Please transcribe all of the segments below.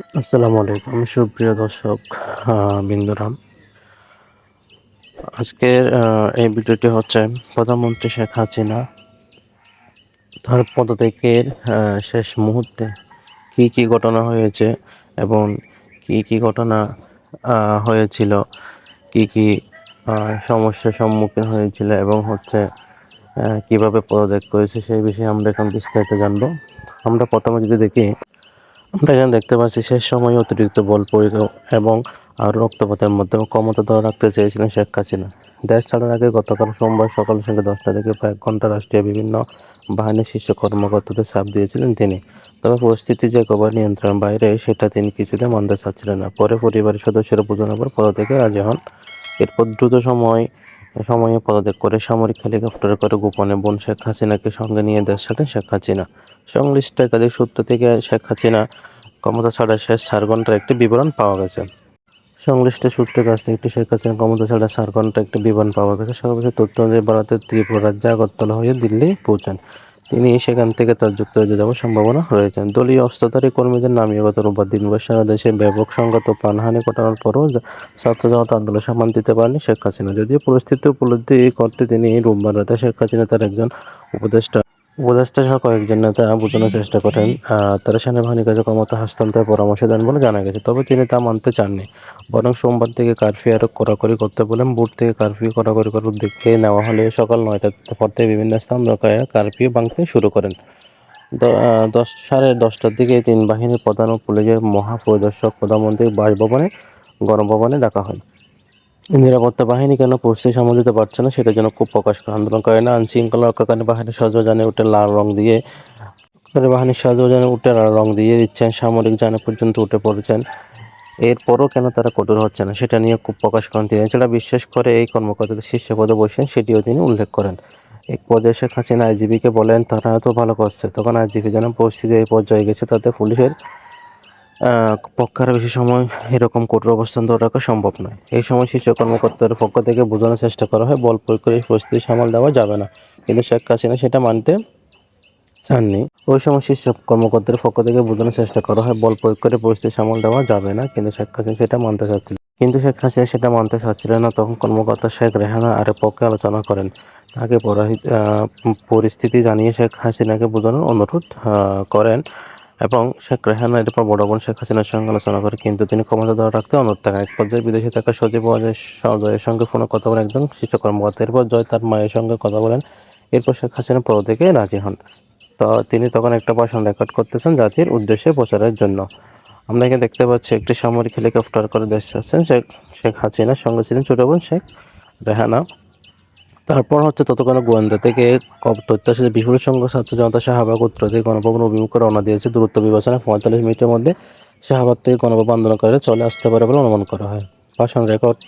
আসসালামু আলাইকুম সুপ্রিয় দর্শক বিন্দুরা। আজকের এই ভিডিওটি হচ্ছে প্রধানমন্ত্রী শেখ হাসিনা তার পদত্যাগের শেষ মুহূর্তে কি ঘটনা হয়েছে এবং কি ঘটনা হয়েছিল, কি সমস্যার সম্মুখীন হয়েছিল এবং হচ্ছে কিভাবে পদত্যাগ করেছে সেই বিষয়ে আমরা এখন বিস্তারিত জানবো। আমরা প্রথমে যদি দেখি, আমরা এখানে দেখতে পাচ্ছি শেষ সময়ে অতিরিক্ত বল প্রয়োগ এবং আরও রক্তপাতের মাধ্যমে ক্ষমতা ধরে রাখতে চেয়েছিলেন শেখ হাসিনা। দেশ ছাড়ার আগে গতকাল সোমবার সকাল সঙ্গে 10টা থেকে প্রায় 1 ঘণ্টা রাষ্ট্রীয় বিভিন্ন বাহিনীর শীর্ষ কর্মকর্তাদের চাপ দিয়েছিলেন তিনি। তবে পরিস্থিতি যে একেবারে নিয়ন্ত্রণের বাইরে সেটা তিনি কিছুতেই মানতে চাচ্ছিলেন না। পরে পরিবারের সদস্যরা বোঝানোর পর পদত্যাগে রাজি হন। এরপর দ্রুত সময়ে পদত্যাগ করে সামরিক হেলিকপ্টারে করে গোপনে বোন শেখ হাসিনাকে সঙ্গে নিয়ে দেশ ছাড়েন শেখ হাসিনা। সংশ্লিষ্ট একাধিক সূত্র থেকে শেখ হাসিনা ক্ষমতা ছাড়ার শেষ 4 ঘণ্টার একটি বিবরণ পাওয়া গেছে। সংশ্লিষ্ট সূত্রের কাছ থেকে শেখ হাসিনা ক্ষমতা ছাড়ার 4 ঘণ্টার একটি বিবরণ পাওয়া গেছে। সর্বশেষ তথ্য অনুযায়ী ভারতের ত্রিপুরা রাজ্যে আগরতলা হয়ে দিল্লি পৌঁছান তিনি। সেখান থেকে তার যুক্তরাজ্যে যাওয়ার সম্ভাবনা রয়েছে। দলীয় অস্ত্রধারী কর্মীদের নামিয়ে গত রোববার দিনভর সারা দেশে ব্যাপক সংঘাত ও প্রাণহানি ঘটানোর পরও ছাত্র জনতা আন্দোলন সামাল দিতে পারেনি শেখ হাসিনা। যদিও পরিস্থিতি উপলব্ধি করতে তিনি রোববার রাতে শেখ হাসিনা তার একজন উপদেষ্টা সহ কয়েকজন নেতা বোঝানোর চেষ্টা করেন। তারা সেনাবাহিনীর কাছে ক্ষমতা হস্তান্তরের পরামর্শ দেন বলে জানা গেছে, তবে তিনি তা মানতে চাননি। বরং সোমবার থেকে কারফিউ আরও কড়াকড়ি করতে বলেন। ভোর থেকে কারফিউ কড়াকড়ি করার উদ্যোগে নেওয়া হলে সকাল 9টার পর থেকে বিভিন্ন স্থান দখলে কারফিউ ভাঙতে শুরু করেন। 10:30টার দিকে 3 বাহিনীর প্রধান ও পুলিশের মহাপরিদর্শক প্রধানমন্ত্রীর বাসভবনে গণভবনে ডাকা হয়। নিরাপত্তা বাহিনী কেন পরিস্থিতি সামাল দিতে পারছে না সেটা যেন ক্ষোভ প্রকাশ করে আন্দোলনকারীরা। আইনশৃঙ্খলা রক্ষাকারী বাহিনীর সহযোগিতায় উঠে লাল রং দিয়ে দিচ্ছেন, সামরিক যানে পর্যন্ত উঠে পড়েছেন। এরপরও কেন তারা কঠোর হচ্ছে না সেটা নিয়ে ক্ষোভ প্রকাশ করেন তিনি। এছাড়া বিশ্বাস করে এই কর্মকর্তাদের শীর্ষ পদে বসেন সেটিও তিনি উল্লেখ করেন। এক পর্যায়ে শেখ হাসিনা আইজিপিকে বলেন, তারা তো ভালো করছে। তখন আইজিপি যেন পরিস্থিতি এই পর্যায়ে গেছে তাতে পুলিশের পক্ষে আরও বেশি সময় এরকম কঠোর অবস্থান ধরে রাখা সম্ভব নয়। এই সময় শীর্ষ কর্মকর্তাদের পক্ষ থেকে বোঝানোর চেষ্টা করা হয় বল প্রয়োগ করে পরিস্থিতি সামাল দেওয়া যাবে না, কিন্তু শেখ হাসিনা সেটা মানতে চাননি। ওই সময় শীর্ষ কর্মকর্তাদের পক্ষ থেকে বোঝানোর চেষ্টা করা হয় বল প্রয়োগ করে পরিস্থিতি সামাল দেওয়া যাবে না, কিন্তু শেখ হাসিনা সেটা মানতে চাচ্ছিলেন না। তখন কর্মকর্তা শেখ রেহানা আরেক পক্ষে আলোচনা করেন। তাকে পরিস্থিতি জানিয়ে শেখ হাসিনাকে বোঝানোর অনুরোধ করেন এবং শেখ রেহানা এরপর বড় বোন শেখ হাসিনার সঙ্গে আলোচনা করে, কিন্তু তিনি ক্ষমতা ধরে রাখতে অনুরোধ থাকেন। এক পর্যায়ে বিদেশে থাকা সচিব জয়ের সঙ্গে ফোনে কথা বলেন একজন শীর্ষ কর্মকর্তা। এরপর জয় তার মায়ের সঙ্গে কথা বলেন। এরপর শেখ হাসিনা পদত্যাগে রাজি হন। তিনি তখন একটা ভাষণ রেকর্ড করতেছেন জাতির উদ্দেশ্যে প্রচারের জন্য। আমরা এখানে দেখতে পাচ্ছি একটি সামরিক হেলিকপ্টার করে দেশে আসছেন শেখ হাসিনার সঙ্গে ছিলেন ছোট বোন শেখ রেহানা। তারপর হচ্ছে ততক্ষণে গোয়েন্দা থেকে তথ্য আসে যে বিপুল সংখ্যক ছাত্র জনতা শাহবাগ উত্তর থেকে গণভবন অভিমুখে রওনা দিয়েছে। দূরত্ব বিবেচনায় 45 মিনিটের মধ্যে শাহবাগ থেকে গণভবন আন্দোলনকারীরা চলে আসতে পারে বলে অনুমান করা হয়। ভাষণ রেকর্ড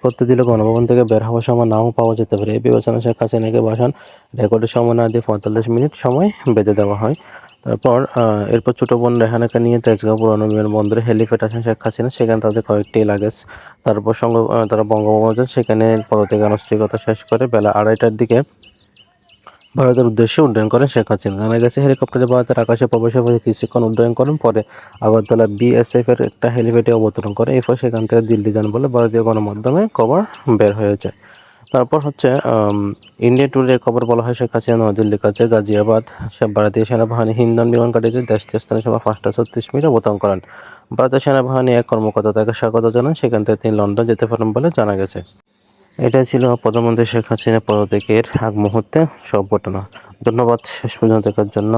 করতে দিলে গণভবন থেকে বের হওয়ার সময় নাও পাওয়া যেতে পারে। এই বিবেচনায় শেখ হাসিনাকে ভাষণ রেকর্ডের সময় না দিয়ে 45 মিনিট সময় বেঁধে দেওয়া হয়। এরপর ছোট বোন রেহানাকে নিয়ে তেজগাঁও পুরানো বিমানবন্দরে হেলিপ্যাড আসেন শেখ হাসিনা। সেখানে তাদের কয়েকটি লাগেজ তারা বঙ্গভবনে যান। সেখানে পদত্যাগ আনুষ্ঠানিকতা শেষ করে বেলা 2:30টার দিকে ভারতের উদ্দেশ্যে উড্ডয়ন করেন শেখ হাসিনা। জানা গেছে, হেলিকপ্টারে ভারতের আকাশে প্রবেশের পরে কিছুক্ষণ উড্ডয়ন করেন। পরে আগরতলা বিএসএফের একটা হেলিপ্যাডে অবতরণ করে। এরপর সেখান থেকে দিল্লি যান বলে ভারতীয় গণমাধ্যমে খবর বের হয়েছে। তারপর হচ্ছে ইন্ডিয়া টুডের খবর বলা হয়, শেখ হাসিনা নয়াদিল্লির কাছে গাজিয়াবাদ ভারতীয় সেনাবাহিনী হিন্দন বিমান ঘাঁটিতে দেশ স্থানীয় সময় 5:36 অবতরণ করেন। ভারতীয় সেনাবাহিনী এক কর্মকর্তা তাকে স্বাগত জানান। সেখান থেকে তিনি লন্ডন যেতে পারেন বলে জানা গেছে। এটাই ছিল প্রধানমন্ত্রী শেখ হাসিনা পদত্যাগের আগ মুহূর্তে সব ঘটনা। ধন্যবাদ শেষ পর্যন্ত দেখার জন্য।